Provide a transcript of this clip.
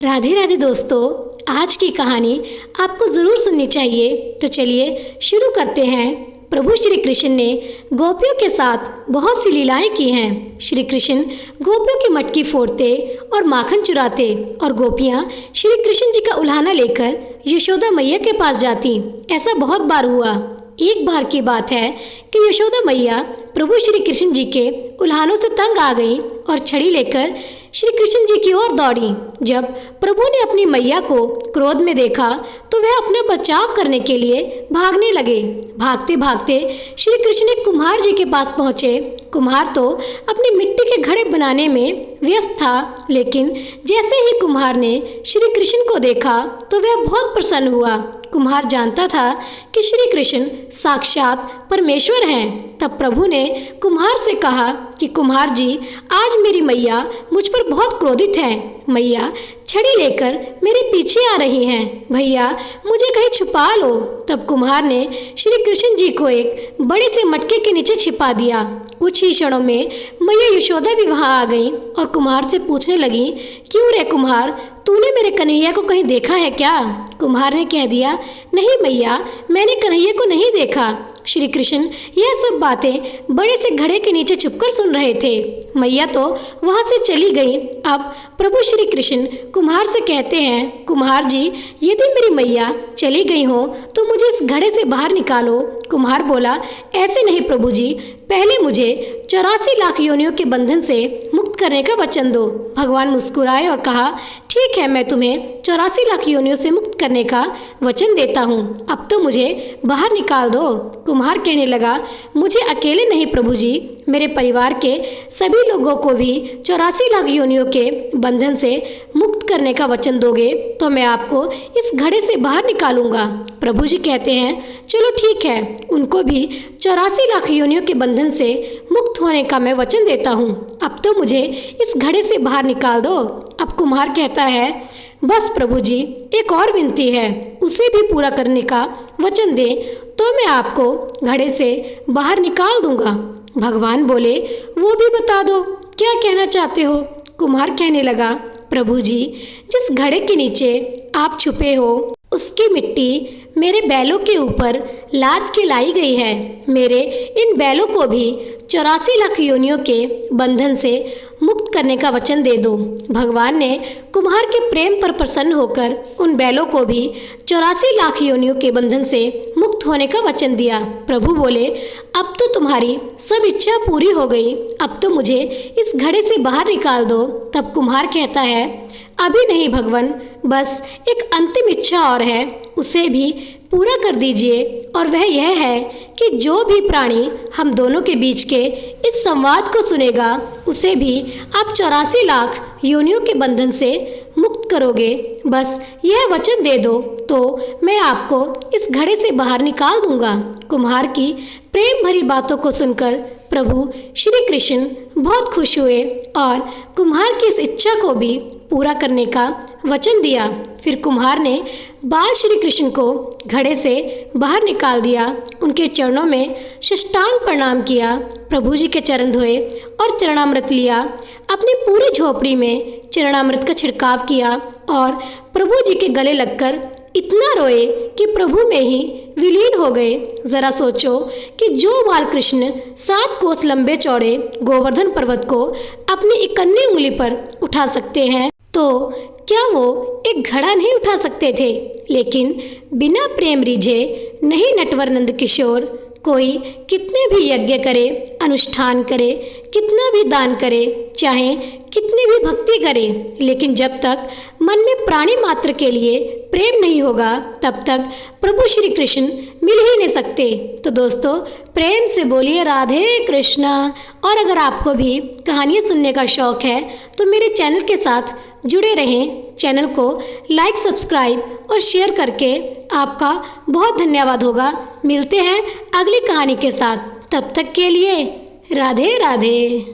राधे राधे दोस्तों, आज की कहानी आपको ज़रूर सुननी चाहिए। तो चलिए शुरू करते हैं। प्रभु श्री कृष्ण ने गोपियों के साथ बहुत सी लीलाएं की हैं। श्री कृष्ण गोपियों की मटकी फोड़ते और माखन चुराते और गोपियां श्री कृष्ण जी का उल्हाना लेकर यशोदा मैया के पास जाती। ऐसा बहुत बार हुआ। एक बार की बात है कि यशोदा मैया प्रभु श्री कृष्ण जी के उल्हानों से तंग आ गई और छड़ी लेकर श्री कृष्ण जी की ओर दौड़ी। जब प्रभु ने अपनी मैया को क्रोध में देखा तो वह अपना बचाव करने के लिए भागने लगे। भागते भागते श्री कृष्ण एक कुम्हार जी के पास पहुँचे। कुम्हार तो अपनी मिट्टी के घड़े बनाने में व्यस्त था, लेकिन जैसे ही कुम्हार ने श्री कृष्ण को देखा तो वह बहुत प्रसन्न हुआ। कुम्हार जानता था कि श्री कृष्ण साक्षात परमेश्वर हैं। तब प्रभु ने कुम्हार से कहा कि कुम्हार जी, आज मेरी मैया मुझ पर बहुत क्रोधित हैं। मैया छड़ी लेकर मेरे पीछे आ रही हैं। भैया मुझे कहीं छुपा लो। तब कुम्हार ने श्री कृष्ण जी को एक बड़े से मटके के नीचे छिपा दिया। कुछ ही क्षणों में मैया यशोदा भी वहां आ गई और कुम्हार से पूछने लगी, क्यों रे कुम्हार, तूने मेरे कन्हैया को कहीं देखा है क्या? कुम्हार ने कह दिया, नहीं मैया, मैंने कन्हैया को नहीं देखा। श्री कृष्ण यह सब बातें बड़े से घड़े के नीचे छुपकर सुन रहे थे। मैया तो वहां से चली गई। अब प्रभु श्री कृष्ण कुम्हार से कहते हैं, कुम्हार जी, यदि मेरी मैया चली गई हो तो मुझे इस घड़े से बाहर निकालो। कुम्हार बोला, ऐसे नहीं प्रभु जी, पहले मुझे 84 लाख योनियों के बंधन से मुक्त करने का वचन दो। भगवान मुस्कुराए और कहा, ठीक है, मैं तुम्हें 84 लाख योनियों से मुक्त करने का वचन देता हूँ। अब तो मुझे बाहर निकाल दो। कुम्हार कहने लगा, मुझे अकेले नहीं प्रभु जी, मेरे परिवार के सभी लोगों को भी 84 लाख योनियों के बंधन से मुक्त करने का वचन दोगे तो मैं आपको इस घड़े से बाहर निकालूंगा। प्रभु जी कहते हैं, चलो ठीक है, उनको भी 84 लाख योनियों के बंधन से मुक्त होने का मैं वचन देता हूँ। अब तो मुझे इस घड़े से बाहर निकाल दो। अब कुम्हार कहता है, बस प्रभु जी, एक और विनती है, उसे भी पूरा करने का वचन दें तो मैं आपको घड़े से बाहर निकाल दूंगा। भगवान बोले, वो भी बता दो, क्या कहना चाहते हो? कुम्हार कहने लगा, प्रभु जी, जिस घड़े के नीचे आप छुपे हो उसकी मिट्टी मेरे बैलों के ऊपर लाद के लाई गई है। मेरे इन बैलों को भी 84 लाख योनियों के बंधन से मुक्त करने का वचन दे दो। भगवान ने कुम्हार के प्रेम पर प्रसन्न होकर उन बैलों को भी 84 लाख योनियों के बंधन से मुक्त होने का वचन दिया। प्रभु बोले, अब तो तुम्हारी सब इच्छा पूरी हो गई, अब तो मुझे इस घड़े से बाहर निकाल दो। तब कुम्हार कहता है, अभी नहीं भगवान, बस एक अंतिम इच्छा और है, उसे भी पूरा कर दीजिए। और वह यह है कि जो भी प्राणी हम दोनों के बीच के इस संवाद को सुनेगा उसे भी आप 84 लाख योनियों के बंधन से मुक्त करोगे। बस यह वचन दे दो तो मैं आपको इस घड़े से बाहर निकाल दूंगा। कुम्हार की प्रेम भरी बातों को सुनकर प्रभु श्री कृष्ण बहुत खुश हुए और कुम्हार की इस इच्छा को भी पूरा करने का वचन दिया। फिर कुम्हार ने बाल श्री कृष्ण को घड़े से बाहर निकाल दिया, उनके चरणों में साष्टांग प्रणाम किया, प्रभु जी के चरण धोए और चरणामृत लिया। अपनी पूरी झोपड़ी में चरणामृत का छिड़काव किया और प्रभु जी के गले लगकर इतना रोए कि प्रभु में ही विलीन हो गए। जरा सोचो कि जो बाल कृष्ण 7 कोस लंबे चौड़े गोवर्धन पर्वत को अपनी इकन्नी उंगली पर उठा सकते हैं तो क्या वो एक घड़ा नहीं उठा सकते थे? लेकिन बिना प्रेम रिझे नहीं नटवर नंद किशोर, कोई कितने भी यज्ञ करे, अनुष्ठान करे, कितना भी दान करे, चाहे कितनी भी भक्ति करे, लेकिन जब तक मन में प्राणी मात्र के लिए प्रेम नहीं होगा तब तक प्रभु श्री कृष्ण मिल ही नहीं सकते। तो दोस्तों, प्रेम से बोलिए राधे कृष्णा। और अगर आपको भी कहानियाँ सुनने का शौक़ है तो मेरे चैनल के साथ जुड़े रहें। चैनल को लाइक, सब्सक्राइब और शेयर करके आपका बहुत धन्यवाद होगा। मिलते हैं अगली कहानी के साथ, तब तक के लिए राधे राधे।